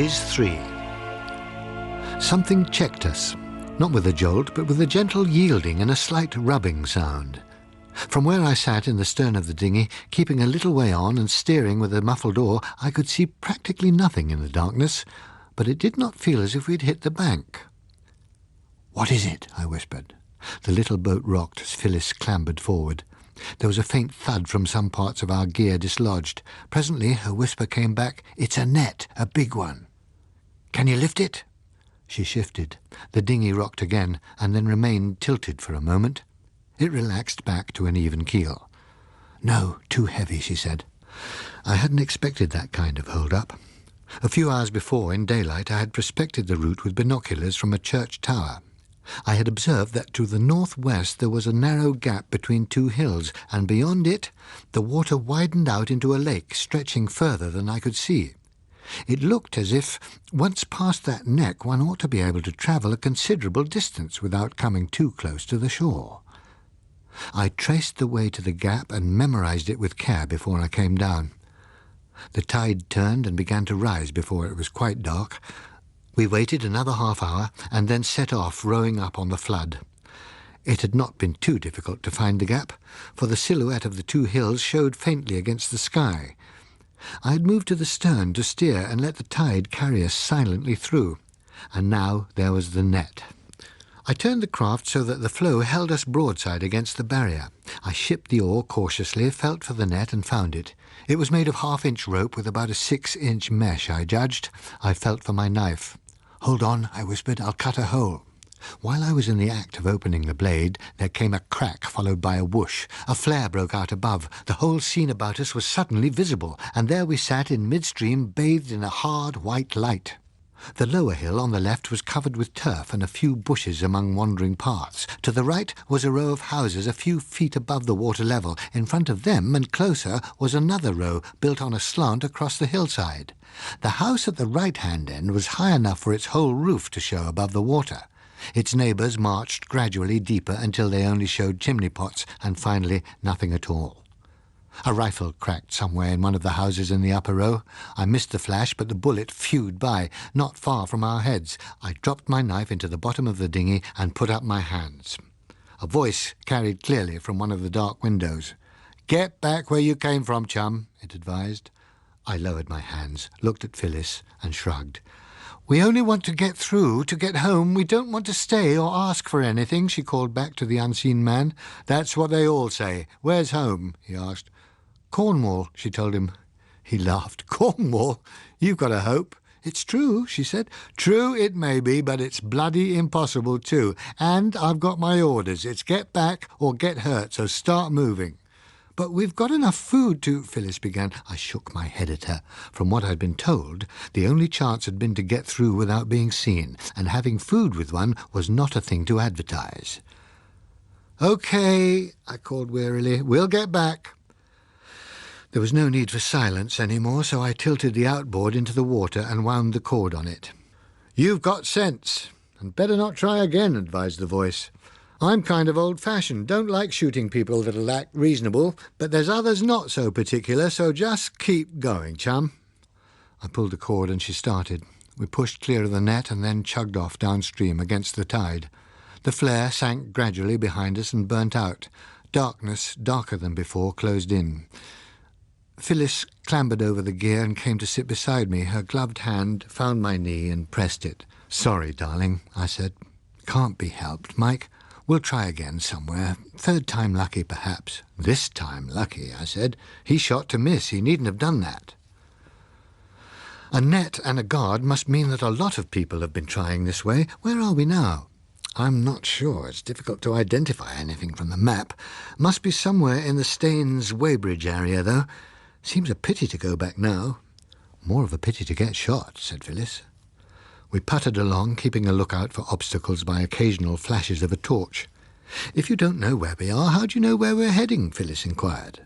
Phase 3. Something checked us, not with a jolt, but with a gentle yielding and a slight rubbing sound. From where I sat in the stern of the dinghy, keeping a little way on and steering with a muffled oar, I could see practically nothing in the darkness, but it did not feel as if we'd hit the bank. "What is it?" I whispered. The little boat rocked as Phyllis clambered forward. There was a faint thud from some parts of our gear dislodged. Presently her whisper came back, "It's a net, a big one." "Can you lift it?" She shifted. The dinghy rocked again, and then remained tilted for a moment. It relaxed back to an even keel. "No, too heavy," she said. I hadn't expected that kind of hold-up. A few hours before, in daylight, I had prospected the route with binoculars from a church tower. I had observed that to the northwest there was a narrow gap between two hills, and beyond it the water widened out into a lake stretching further than I could see. It looked as if, once past that neck, one ought to be able to travel a considerable distance without coming too close to the shore. I traced the way to the gap and memorized it with care before I came down. The tide turned and began to rise before it was quite dark. We waited another half-hour and then set off, rowing up on the flood. It had not been too difficult to find the gap, for the silhouette of the two hills showed faintly against the sky. I had moved to the stern to steer and let the tide carry us silently through, and now there was the net. I turned the craft so that the flow held us broadside against the barrier. I shipped the oar cautiously, felt for the net and found it. It was made of half-inch rope with about a 6-inch mesh, I judged. I felt for my knife. "Hold on," I whispered, "I'll cut a hole." While I was in the act of opening the blade, there came a crack followed by a whoosh. A flare broke out above. The whole scene about us was suddenly visible, and there we sat in midstream, bathed in a hard white light. The lower hill on the left was covered with turf and a few bushes among wandering paths. To the right was a row of houses a few feet above the water level. In front of them and closer was another row built on a slant across the hillside. The house at the right-hand end was high enough for its whole roof to show above the water. Its neighbours marched gradually deeper until they only showed chimney pots, and finally nothing at all. A rifle cracked somewhere in one of the houses in the upper row. I missed the flash, but the bullet fewed by, not far from our heads. I dropped my knife into the bottom of the dinghy and put up my hands. A voice carried clearly from one of the dark windows. "Get back where you came from, chum," it advised. I lowered my hands, looked at Phyllis, and shrugged. "We only want to get through, to get home. We don't want to stay or ask for anything," she called back to the unseen man. "That's what they all say. Where's home?" he asked. "Cornwall," she told him. He laughed. "Cornwall? You've got a hope." "It's true," she said. "True it may be, but it's bloody impossible too. And I've got my orders. It's get back or get hurt, so start moving." "But we've got enough food to—" Phyllis began. I shook my head at her. From what I'd been told, the only chance had been to get through without being seen, and having food with one was not a thing to advertise. "OK," I called wearily. "We'll get back." There was no need for silence any more, so I tilted the outboard into the water and wound the cord on it. "You've got sense, and better not try again," advised the voice. "I'm kind of old-fashioned, don't like shooting people that'll act reasonable, but there's others not so particular, so just keep going, chum." I pulled the cord and she started. We pushed clear of the net and then chugged off downstream against the tide. The flare sank gradually behind us and burnt out. Darkness, darker than before, closed in. Phyllis clambered over the gear and came to sit beside me. Her gloved hand found my knee and pressed it. "Sorry, darling," I said. "Can't be helped, Mike. We'll try again somewhere. Third time lucky, perhaps." "This time lucky," I said. "He shot to miss. He needn't have done that." A net and a guard must mean that a lot of people have been trying this way. Where are we now? I'm not sure. It's difficult to identify anything from the map. Must be somewhere in the Staines-Weybridge area, though. Seems a pity to go back now. "More of a pity to get shot," said Phyllis. We puttered along, keeping a lookout for obstacles by occasional flashes of a torch. "If you don't know where we are, how do you know where we're heading?" Phyllis inquired.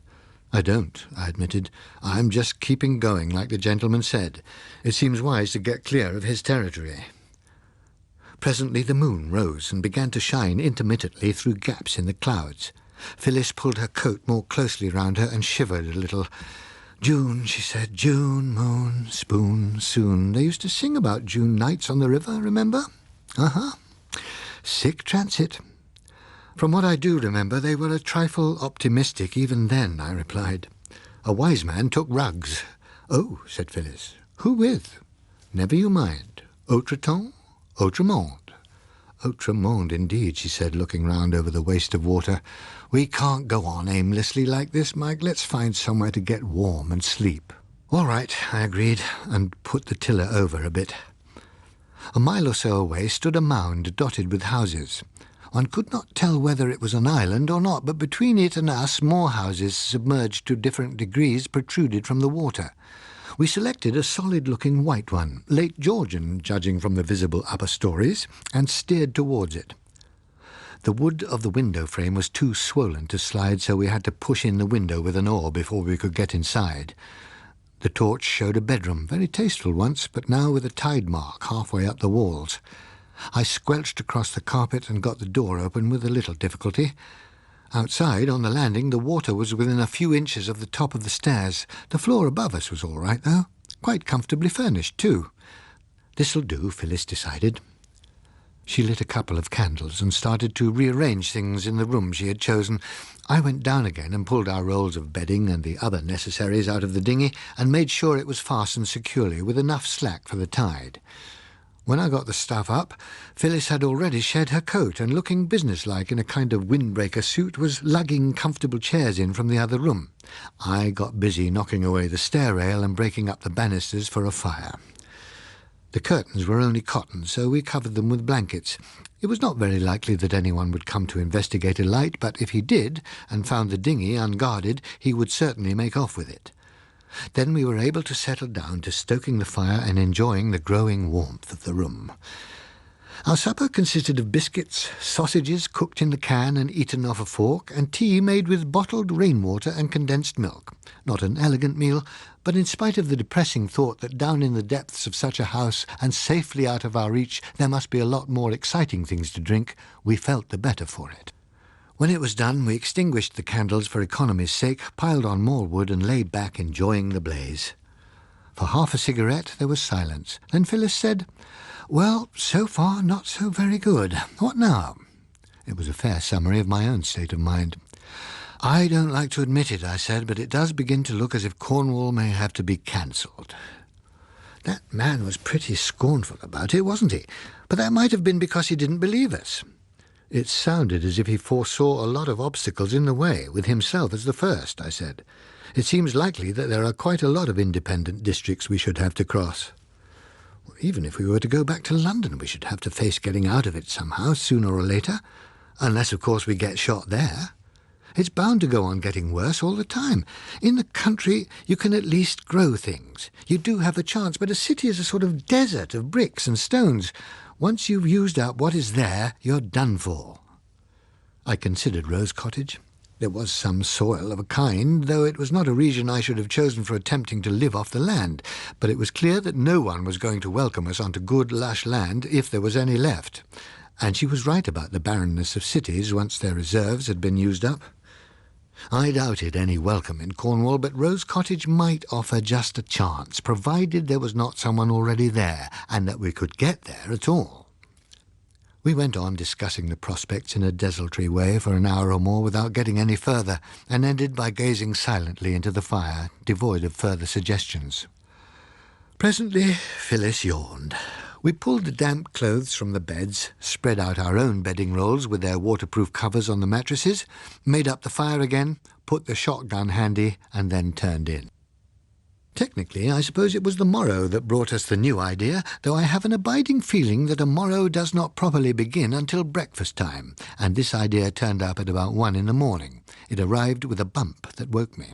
"I don't," I admitted. "I'm just keeping going, like the gentleman said. It seems wise to get clear of his territory." Presently the moon rose and began to shine intermittently through gaps in the clouds. Phyllis pulled her coat more closely round her and shivered a little. "June," she said, "June, moon, spoon, soon." They used to sing about June nights on the river, remember? Uh-huh. Sick transit. "From what I do remember, they were a trifle optimistic even then," I replied. "A wise man took rugs." "Oh," said Phyllis. "Who with?" "Never you mind. Autre-temps, autrement." "Autrement, indeed," she said, looking round over the waste of water. "We can't go on aimlessly like this, Mike. Let's find somewhere to get warm and sleep." "All right," I agreed, and put the tiller over a bit. A mile or so away stood a mound dotted with houses. One could not tell whether it was an island or not, but between it and us more houses submerged to different degrees protruded from the water. We selected a solid-looking white one, late Georgian, judging from the visible upper stories, and steered towards it. The wood of the window frame was too swollen to slide, so we had to push in the window with an oar before we could get inside. The torch showed a bedroom, very tasteful once, but now with a tide mark halfway up the walls. I squelched across the carpet and got the door open with a little difficulty. Outside, on the landing, the water was within a few inches of the top of the stairs. The floor above us was all right, though. Quite comfortably furnished, too. "This'll do," Phyllis decided. She lit a couple of candles and started to rearrange things in the room she had chosen. I went down again and pulled our rolls of bedding and the other necessaries out of the dinghy and made sure it was fastened securely with enough slack for the tide. When I got the stuff up, Phyllis had already shed her coat and, looking businesslike in a kind of windbreaker suit, was lugging comfortable chairs in from the other room. I got busy knocking away the stair rail and breaking up the banisters for a fire. The curtains were only cotton, so we covered them with blankets. It was not very likely that anyone would come to investigate a light, but if he did, and found the dinghy unguarded, he would certainly make off with it. Then we were able to settle down to stoking the fire and enjoying the growing warmth of the room. Our supper consisted of biscuits, sausages cooked in the can and eaten off a fork, and tea made with bottled rainwater and condensed milk. Not an elegant meal, but in spite of the depressing thought that down in the depths of such a house and safely out of our reach there must be a lot more exciting things to drink, we felt the better for it. When it was done, we extinguished the candles for economy's sake, piled on more wood and lay back enjoying the blaze. For half a cigarette there was silence. Then Phyllis said, "Well, so far not so very good. What now?" It was a fair summary of my own state of mind. "I don't like to admit it," I said, "but it does begin to look as if Cornwall may have to be cancelled." That man was pretty scornful about it, wasn't he? But that might have been because he didn't believe us. It sounded as if he foresaw a lot of obstacles in the way, with himself as the first, I said. "It seems likely that there are quite a lot of independent districts we should have to cross. Even if we were to go back to London, we should have to face getting out of it somehow, sooner or later, unless, of course, we get shot there. It's bound to go on getting worse all the time. In the country, you can at least grow things. You do have a chance, but a city is a sort of desert of bricks and stones. Once you've used up what is there, you're done for." I considered Rose Cottage. There was some soil of a kind, though it was not a region I should have chosen for attempting to live off the land, but it was clear that no one was going to welcome us onto good, lush land if there was any left. And she was right about the barrenness of cities once their reserves had been used up. I doubted any welcome in Cornwall, but Rose Cottage might offer just a chance, provided there was not someone already there, and that we could get there at all. We went on discussing the prospects in a desultory way for an hour or more without getting any further, and ended by gazing silently into the fire, devoid of further suggestions. Presently Phyllis yawned. We pulled the damp clothes from the beds, spread out our own bedding rolls with their waterproof covers on the mattresses, made up the fire again, put the shotgun handy, and then turned in. Technically, I suppose it was the morrow that brought us the new idea, though I have an abiding feeling that a morrow does not properly begin until breakfast time, and this idea turned up at about 1 in the morning. It arrived with a bump that woke me.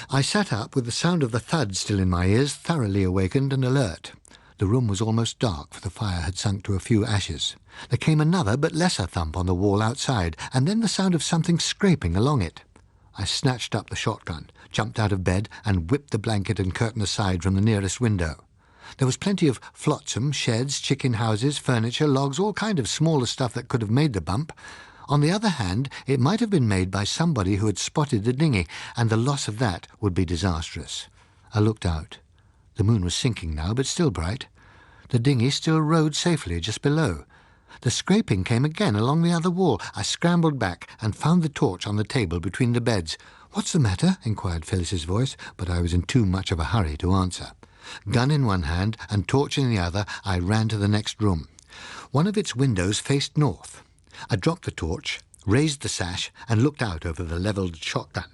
I sat up with the sound of the thud still in my ears, thoroughly awakened and alert. The room was almost dark, for the fire had sunk to a few ashes. There came another but lesser thump on the wall outside, and then the sound of something scraping along it. I snatched up the shotgun, jumped out of bed, and whipped the blanket and curtain aside from the nearest window. There was plenty of flotsam, sheds, chicken houses, furniture, logs, all kind of smaller stuff that could have made the bump. On the other hand, it might have been made by somebody who had spotted the dinghy, and the loss of that would be disastrous. I looked out. The moon was sinking now, but still bright. The dinghy still rode safely just below. The scraping came again along the other wall. I scrambled back and found the torch on the table between the beds. "What's the matter?" inquired Phyllis's voice, but I was in too much of a hurry to answer. Gun in one hand and torch in the other, I ran to the next room. One of its windows faced north. I dropped the torch, raised the sash, and looked out over the levelled shotgun.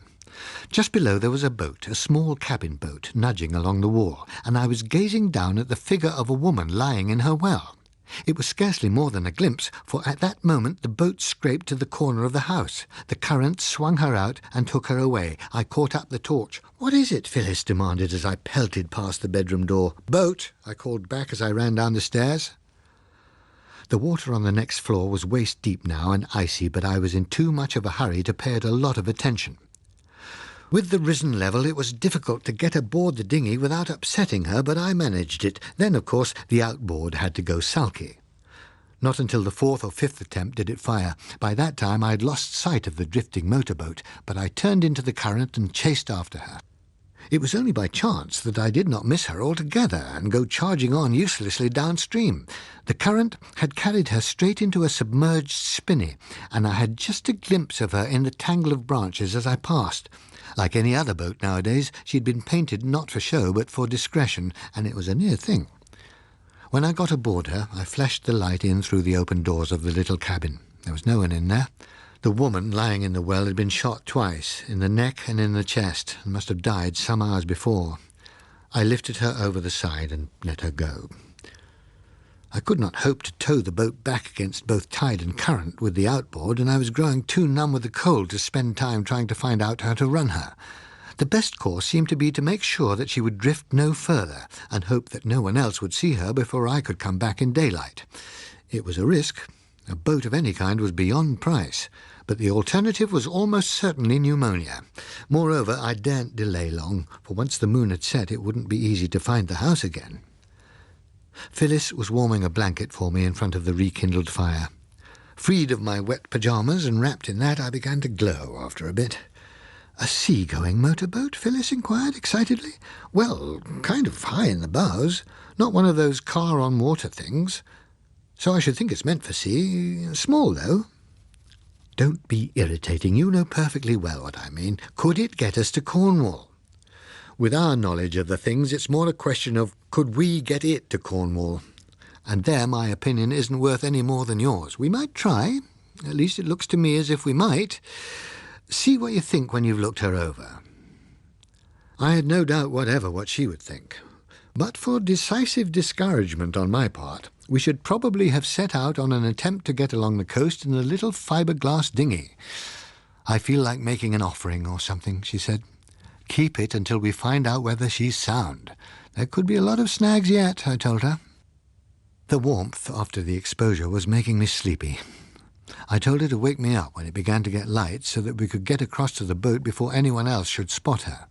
Just below there was a boat, a small cabin boat, nudging along the wall, and I was gazing down at the figure of a woman lying in her well. It was scarcely more than a glimpse, for at that moment the boat scraped to the corner of the house. The current swung her out and took her away. I caught up the torch. "What is it?" Phyllis demanded as I pelted past the bedroom door. "Boat," I called back as I ran down the stairs. The water on the next floor was waist-deep now and icy, but I was in too much of a hurry to pay it a lot of attention. With the risen level, it was difficult to get aboard the dinghy without upsetting her, but I managed it. Then, of course, the outboard had to go sulky. Not until the fourth or fifth attempt did it fire. By that time I had lost sight of the drifting motorboat, but I turned into the current and chased after her. It was only by chance that I did not miss her altogether and go charging on uselessly downstream. The current had carried her straight into a submerged spinney, and I had just a glimpse of her in the tangle of branches as I passed. Like any other boat nowadays, she'd been painted not for show but for discretion, and it was a near thing. When I got aboard her, I flashed the light in through the open doors of the little cabin. There was no one in there. The woman lying in the well had been shot twice, in the neck and in the chest, and must have died some hours before. I lifted her over the side and let her go. I could not hope to tow the boat back against both tide and current with the outboard, and I was growing too numb with the cold to spend time trying to find out how to run her. The best course seemed to be to make sure that she would drift no further, and hope that no one else would see her before I could come back in daylight. It was a risk. A boat of any kind was beyond price, but the alternative was almost certainly pneumonia. Moreover, I daren't delay long, for once the moon had set it wouldn't be easy to find the house again. Phyllis was warming a blanket for me in front of the rekindled fire. Freed of my wet pyjamas and wrapped in that, I began to glow after a bit. "A sea-going motorboat?" Phyllis inquired excitedly. "Well, kind of high in the bows. Not one of those car-on-water things. So I should think it's meant for sea. Small, though." "Don't be irritating. You know perfectly well what I mean. Could it get us to Cornwall?" "With our knowledge of the things, it's more a question of could we get it to Cornwall? And there my opinion isn't worth any more than yours. We might try. At least it looks to me as if we might. See what you think when you've looked her over." I had no doubt whatever what she would think. But for decisive discouragement on my part, we should probably have set out on an attempt to get along the coast in a little fiberglass dinghy. "I feel like making an offering or something," she said. "Keep it until we find out whether she's sound. There could be a lot of snags yet," I told her. The warmth after the exposure was making me sleepy. I told her to wake me up when it began to get light so that we could get across to the boat before anyone else should spot her.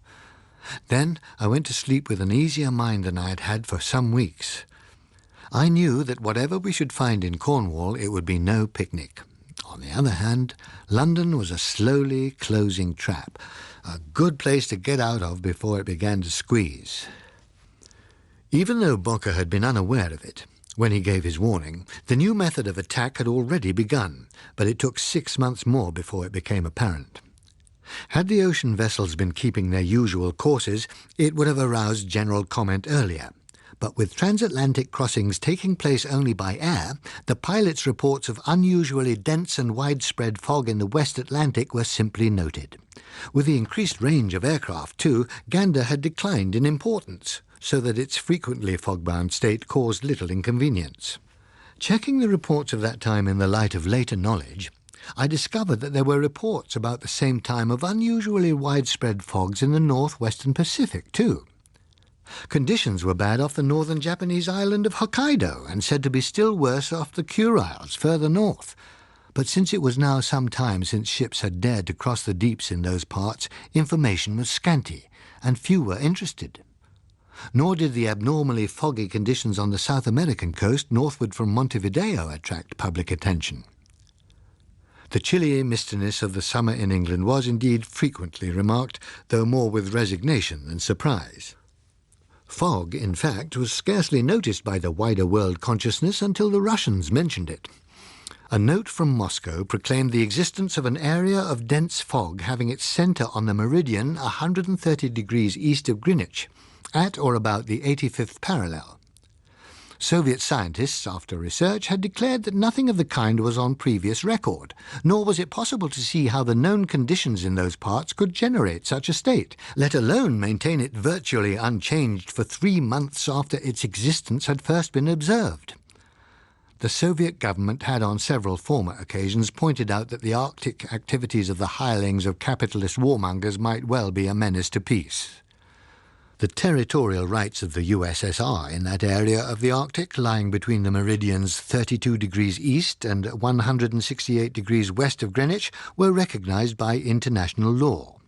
Then I went to sleep with an easier mind than I had had for some weeks. I knew that whatever we should find in Cornwall, it would be no picnic. On the other hand, London was a slowly closing trap, a good place to get out of before it began to squeeze. Even though Bocker had been unaware of it, when he gave his warning, the new method of attack had already begun, but it took 6 months more before it became apparent. Had the ocean vessels been keeping their usual courses, it would have aroused general comment earlier. But with transatlantic crossings taking place only by air, the pilot's reports of unusually dense and widespread fog in the West Atlantic were simply noted. With the increased range of aircraft, too, Gander had declined in importance, so that its frequently fog-bound state caused little inconvenience. Checking the reports of that time in the light of later knowledge, I discovered that there were reports about the same time of unusually widespread fogs in the northwestern Pacific, too. Conditions were bad off the northern Japanese island of Hokkaido and said to be still worse off the Kuriles further north. But since it was now some time since ships had dared to cross the deeps in those parts, information was scanty, and few were interested. Nor did the abnormally foggy conditions on the South American coast northward from Montevideo attract public attention. The chilly mistiness of the summer in England was indeed frequently remarked, though more with resignation than surprise. Fog, in fact, was scarcely noticed by the wider world consciousness until the Russians mentioned it. A note from Moscow proclaimed the existence of an area of dense fog having its centre on the meridian 130 degrees east of Greenwich, at or about the 85th parallel. Soviet scientists, after research, had declared that nothing of the kind was on previous record, nor was it possible to see how the known conditions in those parts could generate such a state, let alone maintain it virtually unchanged for 3 months after its existence had first been observed. The Soviet government had on several former occasions pointed out that the Arctic activities of the hirelings of capitalist warmongers might well be a menace to peace. The territorial rights of the USSR in that area of the Arctic, lying between the meridians 32 degrees east and 168 degrees west of Greenwich, were recognized by international law.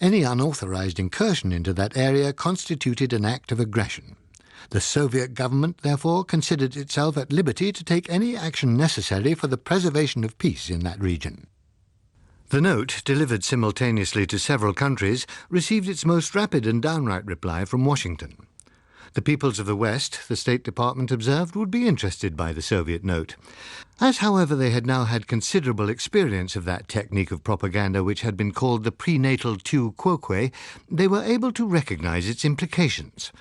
Any unauthorized incursion into that area constituted an act of aggression. The Soviet government, therefore, considered itself at liberty to take any action necessary for the preservation of peace in that region. The note, delivered simultaneously to several countries, received its most rapid and downright reply from Washington. The peoples of the West, the State Department observed, would be interested by the Soviet note. As, however, they had now had considerable experience of that technique of propaganda which had been called the prenatal tu quoque, they were able to recognize its implications.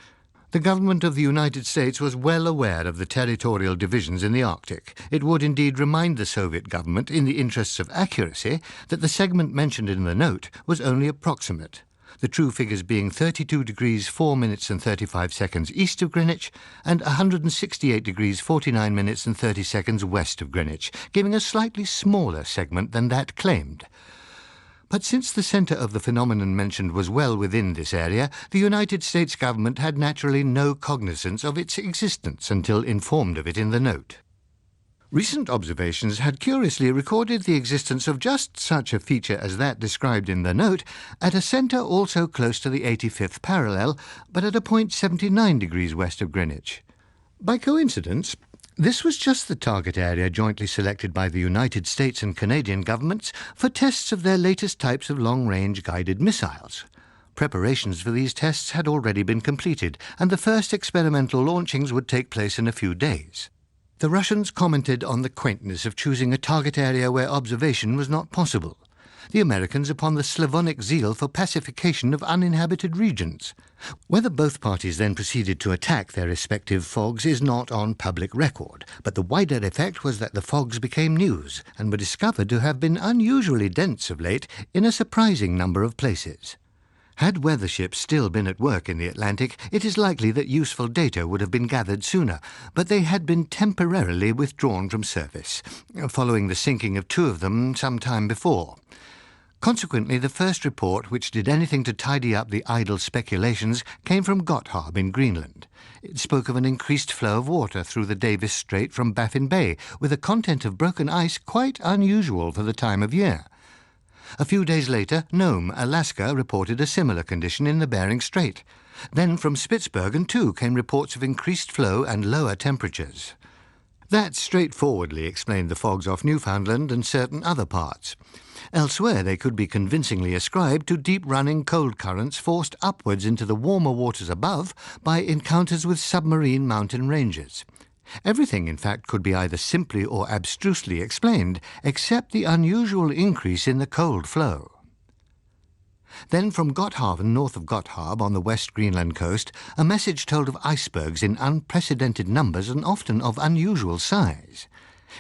The government of the United States was well aware of the territorial divisions in the Arctic. It would indeed remind the Soviet government, in the interests of accuracy, that the segment mentioned in the note was only approximate, the true figures being 32 degrees 4 minutes and 35 seconds east of Greenwich and 168 degrees 49 minutes and 30 seconds west of Greenwich, giving a slightly smaller segment than that claimed. But since the centre of the phenomenon mentioned was well within this area, the United States government had naturally no cognizance of its existence until informed of it in the note. Recent observations had curiously recorded the existence of just such a feature as that described in the note at a centre also close to the 85th parallel, but at a point 79 degrees west of Greenwich. By coincidence, this was just the target area jointly selected by the United States and Canadian governments for tests of their latest types of long-range guided missiles. Preparations for these tests had already been completed, and the first experimental launchings would take place in a few days. The Russians commented on the quaintness of choosing a target area where observation was not possible. The Americans upon the Slavonic zeal for pacification of uninhabited regions. Whether both parties then proceeded to attack their respective fogs is not on public record, but the wider effect was that the fogs became news and were discovered to have been unusually dense of late in a surprising number of places. Had weather ships still been at work in the Atlantic, it is likely that useful data would have been gathered sooner, but they had been temporarily withdrawn from service, following the sinking of 2 of them some time before. Consequently, the first report which did anything to tidy up the idle speculations came from Gotthard in Greenland. It spoke of an increased flow of water through the Davis Strait from Baffin Bay, with a content of broken ice quite unusual for the time of year. A few days later, Nome, Alaska, reported a similar condition in the Bering Strait. Then from Spitsbergen, too, came reports of increased flow and lower temperatures. That straightforwardly explained the fogs off Newfoundland and certain other parts. Elsewhere they could be convincingly ascribed to deep-running cold currents forced upwards into the warmer waters above by encounters with submarine mountain ranges. Everything, in fact, could be either simply or abstrusely explained, except the unusual increase in the cold flow. Then from Gotthaven, north of Gotthard, on the West Greenland coast, a message told of icebergs in unprecedented numbers and often of unusual size.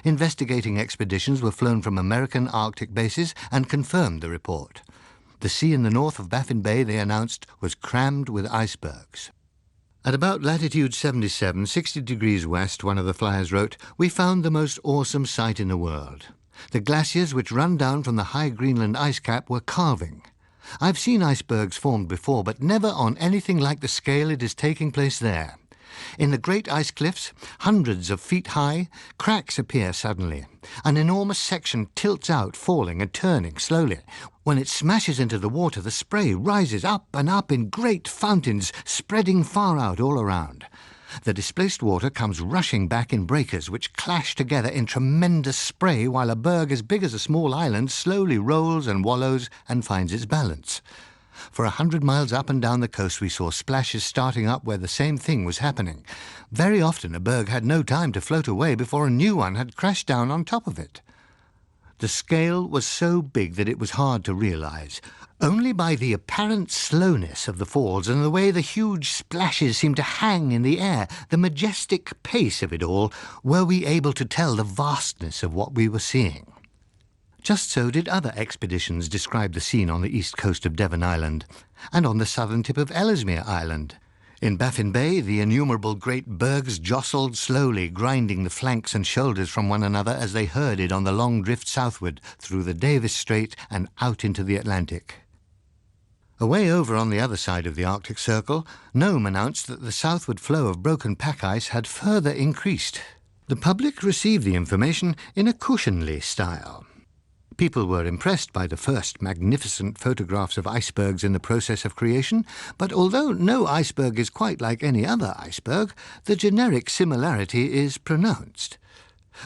Investigating expeditions were flown from American Arctic bases and confirmed the report. The sea in the north of Baffin Bay, they announced, was crammed with icebergs. At about latitude 77, 60 degrees west, one of the flyers wrote, "We found the most awesome sight in the world. The glaciers which run down from the high Greenland ice cap were calving. I've seen icebergs formed before, but never on anything like the scale it is taking place there. In the great ice cliffs, hundreds of feet high, cracks appear suddenly. An enormous section tilts out, falling and turning slowly. When it smashes into the water, the spray rises up and up in great fountains, spreading far out all around. The displaced water comes rushing back in breakers which clash together in tremendous spray while a berg as big as a small island slowly rolls and wallows and finds its balance. For 100 miles up and down the coast we saw splashes starting up where the same thing was happening. Very often a berg had no time to float away before a new one had crashed down on top of it. The scale was so big that it was hard to realize. Only by the apparent slowness of the falls and the way the huge splashes seemed to hang in the air, the majestic pace of it all, were we able to tell the vastness of what we were seeing. Just so did other expeditions describe the scene on the east coast of Devon Island and on the southern tip of Ellesmere Island. In Baffin Bay, the innumerable great bergs jostled slowly, grinding the flanks and shoulders from one another as they herded on the long drift southward through the Davis Strait and out into the Atlantic. Away over on the other side of the Arctic Circle, Nome announced that the southward flow of broken pack ice had further increased. The public received the information in a cushiony style. People were impressed by the first magnificent photographs of icebergs in the process of creation, but although no iceberg is quite like any other iceberg, the generic similarity is pronounced.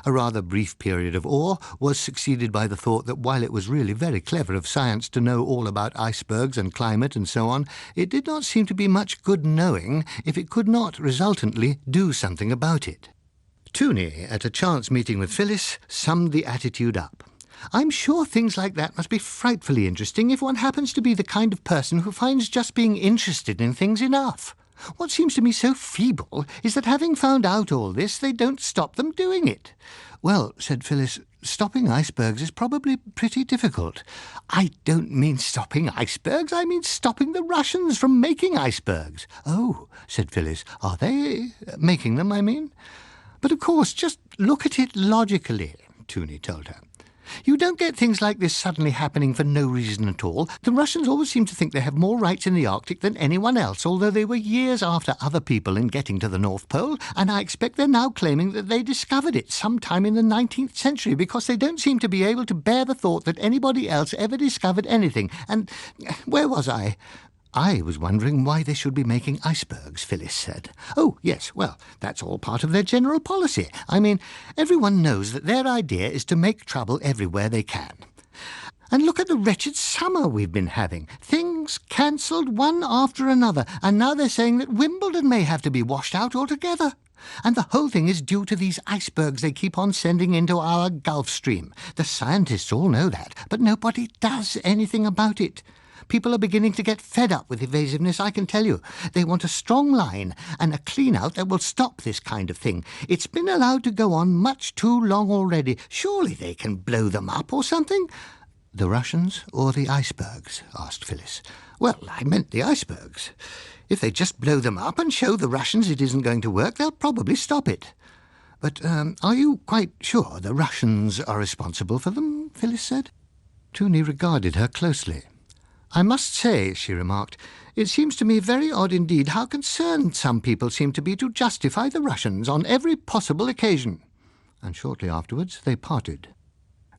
A rather brief period of awe was succeeded by the thought that while it was really very clever of science to know all about icebergs and climate and so on, it did not seem to be much good knowing if it could not resultantly do something about it. Tooney, at a chance meeting with Phyllis, summed the attitude up. "I'm sure things like that must be frightfully interesting if one happens to be the kind of person who finds just being interested in things enough. What seems to me so feeble is that having found out all this, they don't stop them doing it." "Well," said Phyllis, "stopping icebergs is probably pretty difficult." "I don't mean stopping icebergs, I mean stopping the Russians from making icebergs." "Oh," said Phyllis, "are they making them, I mean?" "But of course, just look at it logically," Tooney told her. "You don't get things like this suddenly happening for no reason at all. The Russians always seem to think they have more rights in the Arctic than anyone else, although they were years after other people in getting to the North Pole, and I expect they're now claiming that they discovered it sometime in the 19th century because they don't seem to be able to bear the thought that anybody else ever discovered anything. And where was I?" "I was wondering why they should be making icebergs," Phyllis said. "Oh, yes, well, that's all part of their general policy. I mean, everyone knows that their idea is to make trouble everywhere they can. And look at the wretched summer we've been having. Things cancelled one after another, and now they're saying that Wimbledon may have to be washed out altogether. And the whole thing is due to these icebergs they keep on sending into our Gulf Stream. The scientists all know that, but nobody does anything about it. People are beginning to get fed up with evasiveness, I can tell you. They want a strong line and a clean-out that will stop this kind of thing. It's been allowed to go on much too long already. Surely they can blow them up or something." "The Russians or the icebergs?" asked Phyllis. "Well, I meant the icebergs. If they just blow them up and show the Russians it isn't going to work, they'll probably stop it." "But are you quite sure the Russians are responsible for them?" Phyllis said. Tooney regarded her closely. "I must say," she remarked, "it seems to me very odd indeed how concerned some people seem to be to justify the Russians on every possible occasion." And shortly afterwards they parted.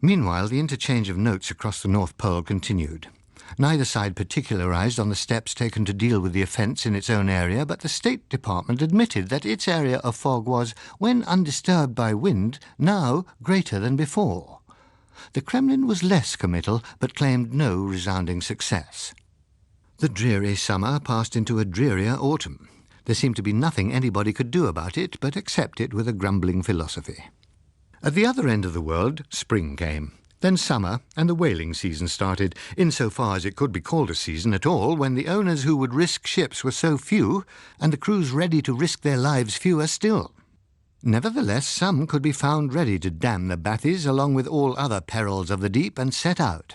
Meanwhile, the interchange of notes across the North Pole continued. Neither side particularized on the steps taken to deal with the offence in its own area, but the State Department admitted that its area of fog was, when undisturbed by wind, now greater than before. The Kremlin was less committal, but claimed no resounding success. The dreary summer passed into a drearier autumn. There seemed to be nothing anybody could do about it but accept it with a grumbling philosophy. At the other end of the world, spring came. Then summer, and the whaling season started, insofar as it could be called a season at all, when the owners who would risk ships were so few, and the crews ready to risk their lives fewer still. Nevertheless, some could be found ready to damn the bathies along with all other perils of the deep and set out.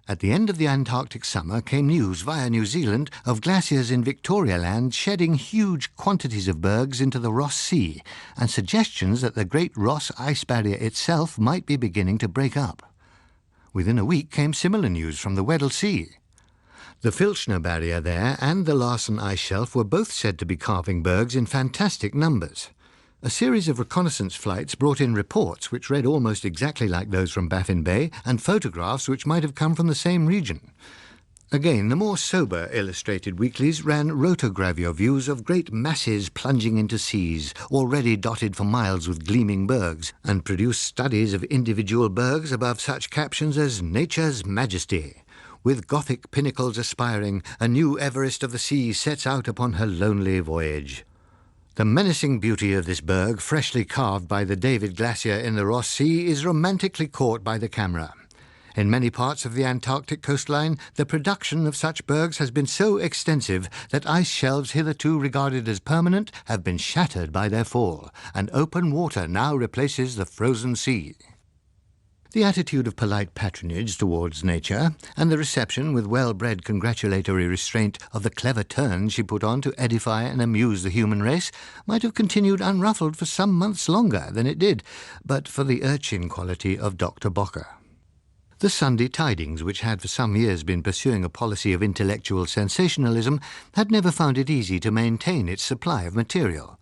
At the end of the Antarctic summer came news via New Zealand of glaciers in Victoria Land shedding huge quantities of bergs into the Ross Sea, and suggestions that the great Ross ice barrier itself might be beginning to break up. Within a week came similar news from the Weddell Sea. The Filchner barrier there and the Larsen ice shelf were both said to be calving bergs in fantastic numbers. A series of reconnaissance flights brought in reports which read almost exactly like those from Baffin Bay, and photographs which might have come from the same region. Again, the more sober illustrated weeklies ran rotogravure views of great masses plunging into seas, already dotted for miles with gleaming bergs, and produced studies of individual bergs above such captions as Nature's Majesty. With Gothic pinnacles aspiring, a new Everest of the sea sets out upon her lonely voyage. The menacing beauty of this berg, freshly carved by the David Glacier in the Ross Sea, is romantically caught by the camera. In many parts of the Antarctic coastline, the production of such bergs has been so extensive that ice shelves hitherto regarded as permanent have been shattered by their fall, and open water now replaces the frozen sea. The attitude of polite patronage towards nature, and the reception with well-bred congratulatory restraint of the clever turns she put on to edify and amuse the human race, might have continued unruffled for some months longer than it did, but for the urchin quality of Dr. Bocker. The Sunday Tidings, which had for some years been pursuing a policy of intellectual sensationalism, had never found it easy to maintain its supply of material.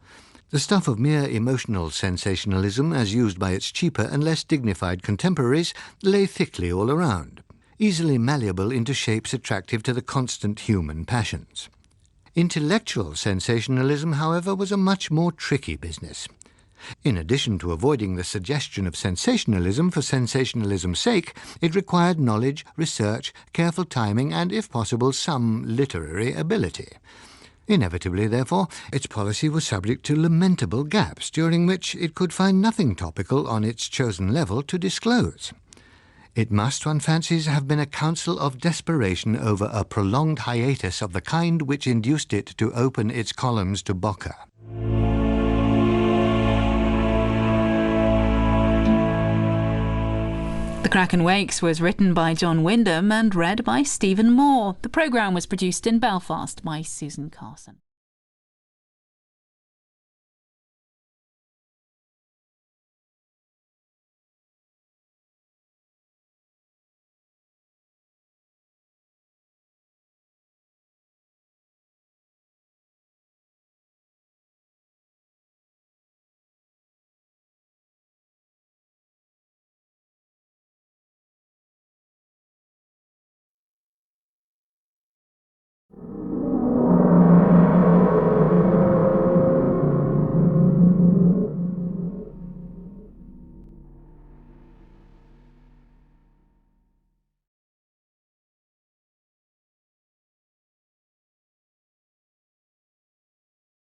The stuff of mere emotional sensationalism, as used by its cheaper and less dignified contemporaries, lay thickly all around, easily malleable into shapes attractive to the constant human passions. Intellectual sensationalism, however, was a much more tricky business. In addition to avoiding the suggestion of sensationalism for sensationalism's sake, it required knowledge, research, careful timing, and, if possible, some literary ability. Inevitably, therefore, its policy was subject to lamentable gaps, during which it could find nothing topical on its chosen level to disclose. It must, one fancies, have been a counsel of desperation over a prolonged hiatus of the kind which induced it to open its columns to Bocker. The Kraken Wakes was written by John Wyndham and read by Stephen Moore. The programme was produced in Belfast by Susan Carson.